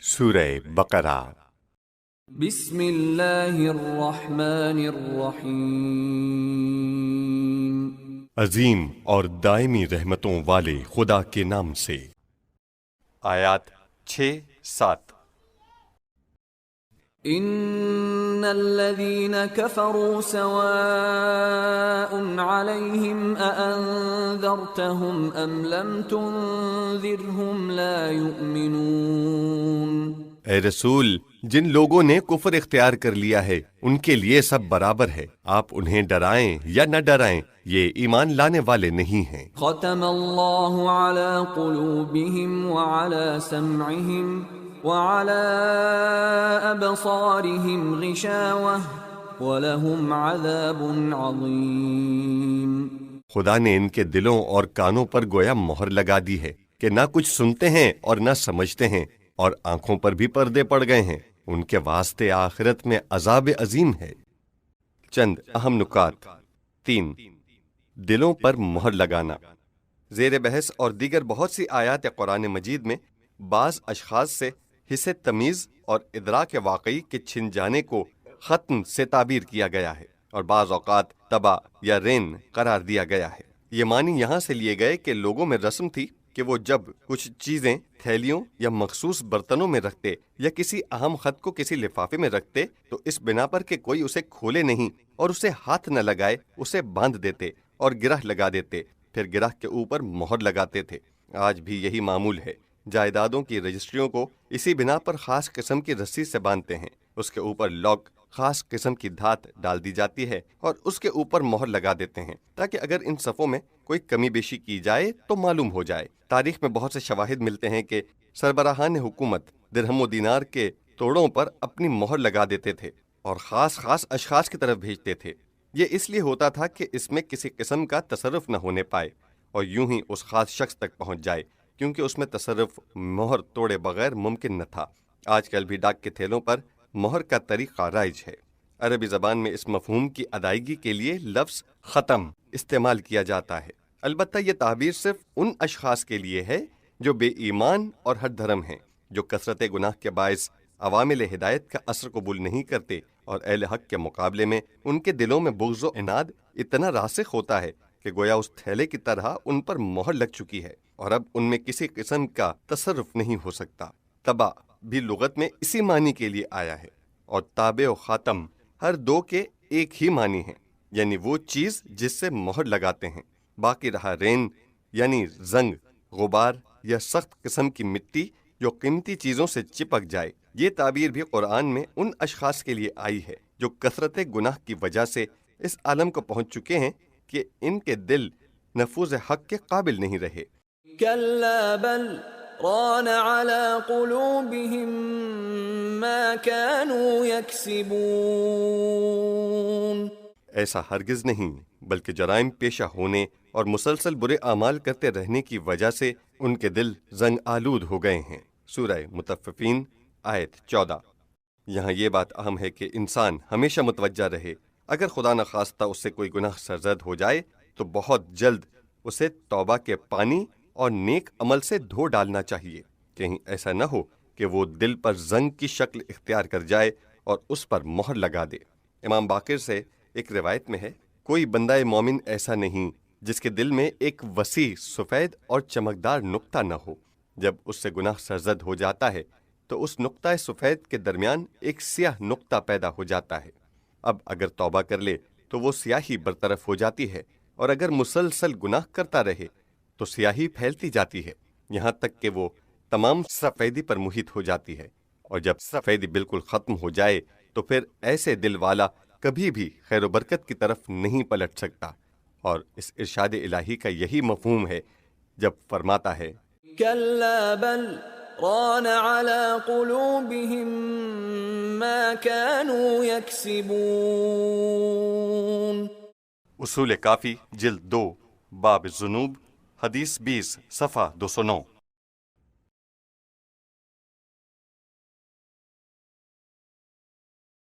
سورہ بقرہ۔ بسم اللہ الرحمن الرحیم۔ عظیم اور دائمی رحمتوں والے خدا کے نام سے۔ آیات 6-7۔ ان الذين كفروا سواء عليهم أأنذرتهم ام لم تنذرهم لا يؤمنون۔ اے رسول، جن لوگوں نے کفر اختیار کر لیا ہے ان کے لیے سب برابر ہے، آپ انہیں ڈرائیں یا نہ ڈرائیں، یہ ایمان لانے والے نہیں ہیں۔ ختم اللہ على قلوبهم وعلى سمعهم وعلى ابصارهم غشاوة ولهم عذاب عظیم۔ خدا نے ان کے دلوں اور کانوں پر گویا مہر لگا دی ہے کہ نہ کچھ سنتے ہیں اور نہ سمجھتے ہیں، اور آنکھوں پر بھی پردے پڑ گئے ہیں، ان کے واسطے آخرت میں عذاب عظیم ہے۔ چند اہم نکات۔ 3، دلوں پر مہر لگانا۔ زیر بحث اور دیگر بہت سی آیات قرآن مجید میں بعض اشخاص سے حص تمیز اور ادراک واقعی کے چھن جانے کو ختم سے تعبیر کیا گیا ہے، اور بعض اوقات تبا یا رین قرار دیا گیا ہے۔ یہ معنی یہاں سے لیے گئے کہ لوگوں میں رسم تھی کہ وہ جب کچھ چیزیں تھیلیوں یا مخصوص برتنوں میں رکھتے یا کسی اہم خط کو کسی لفافے میں رکھتے تو اس بنا پر کہ کوئی اسے کھولے نہیں اور اسے ہاتھ نہ لگائے اسے باندھ دیتے اور گرہ لگا دیتے، پھر گرہ کے اوپر مہر لگاتے تھے۔ آج بھی یہی معمول ہے۔ جائیدادوں کی رجسٹریوں کو اسی بنا پر خاص قسم کی رسی سے باندھتے ہیں، اس کے اوپر لاک، خاص قسم کی دھات ڈال دی جاتی ہے اور اس کے اوپر مہر لگا دیتے ہیں تاکہ اگر ان صفوں میں کوئی کمی بیشی کی جائے تو معلوم ہو جائے۔ تاریخ میں بہت سے شواہد ملتے ہیں کہ سربراہان حکومت درہم و دینار کے توڑوں پر اپنی مہر لگا دیتے تھے اور خاص اشخاص کی طرف بھیجتے تھے۔ یہ اس لیے ہوتا تھا کہ اس میں کسی قسم کا تصرف نہ ہونے پائے اور یوں ہی اس خاص شخص تک پہنچ جائے، کیونکہ اس میں تصرف مہر توڑے بغیر ممکن نہ تھا۔ آج کل بھی ڈاک کے تھیلوں پر مہر کا طریقہ رائج ہے۔ عربی زبان میں اس مفہوم کی ادائیگی کے لیے لفظ ختم استعمال کیا جاتا ہے، البتہ یہ تعبیر صرف ان اشخاص کے لیے ہے جو بے ایمان اور ہٹ دھرم ہیں، جو کثرت گناہ کے باعث عوامل ہدایت کا اثر قبول نہیں کرتے، اور اہل حق کے مقابلے میں ان کے دلوں میں بغض و عناد اتنا راسخ ہوتا ہے کہ گویا اس تھیلے کی طرح ان پر مہر لگ چکی ہے اور اب ان میں کسی قسم کا تصرف نہیں ہو سکتا۔ تبا بھی لغت میں اسی معنی کے لیے آیا ہے، اور تابع و خاتم ہر دو کے ایک ہی معنی ہیں، یعنی وہ چیز جس سے مہر لگاتے ہیں۔ باقی رہا رین یعنی زنگ، غبار یا سخت قسم کی مٹی جو قیمتی چیزوں سے چپک جائے۔ یہ تعبیر بھی قرآن میں ان اشخاص کے لیے آئی ہے جو کثرت گناہ کی وجہ سے اس عالم کو پہنچ چکے ہیں کہ ان کے دل نفوذ حق کے قابل نہیں رہے۔ کلا بل ران على قلوبهم ما كانوا يكسبون۔ ایسا ہرگز نہیں، بلکہ جرائم پیشہ ہونے اور مسلسل برے اعمال کرتے رہنے کی وجہ سے ان کے دل زنگ آلود ہو گئے ہیں۔ سورہ مطففین آیت 14۔ یہاں یہ بات اہم ہے کہ انسان ہمیشہ متوجہ رہے، اگر خدا نخواستہ اس سے کوئی گناہ سرزد ہو جائے تو بہت جلد اسے توبہ کے پانی اور نیک عمل سے دھو ڈالنا چاہیے، کہیں ایسا نہ ہو کہ وہ دل پر زنگ کی شکل اختیار کر جائے اور اس پر مہر لگا دے۔ امام باقر سے ایک روایت میں ہے، کوئی بندہ مومن ایسا نہیں جس کے دل میں ایک وسیع سفید اور چمکدار نقطہ نہ ہو۔ جب اس سے گناہ سرزد ہو جاتا ہے تو اس نقطہ سفید کے درمیان ایک سیاہ نقطہ پیدا ہو جاتا ہے۔ اب اگر توبہ کر لے تو وہ سیاہی برطرف ہو جاتی ہے، اور اگر مسلسل گناہ کرتا رہے تو سیاہی پھیلتی جاتی ہے، یہاں تک کہ وہ تمام سفیدی پر محیط ہو جاتی ہے، اور جب سفیدی بالکل ختم ہو جائے تو پھر ایسے دل والا کبھی بھی خیر و برکت کی طرف نہیں پلٹ سکتا۔ اور اس ارشاد الہی کا یہی مفہوم ہے جب فرماتا ہے کلا بل ران على قلوبهم ما كانوا يكسبون۔ اصول کافی جلد 2 باب الذنوب، حدیث 20 صفحہ 209۔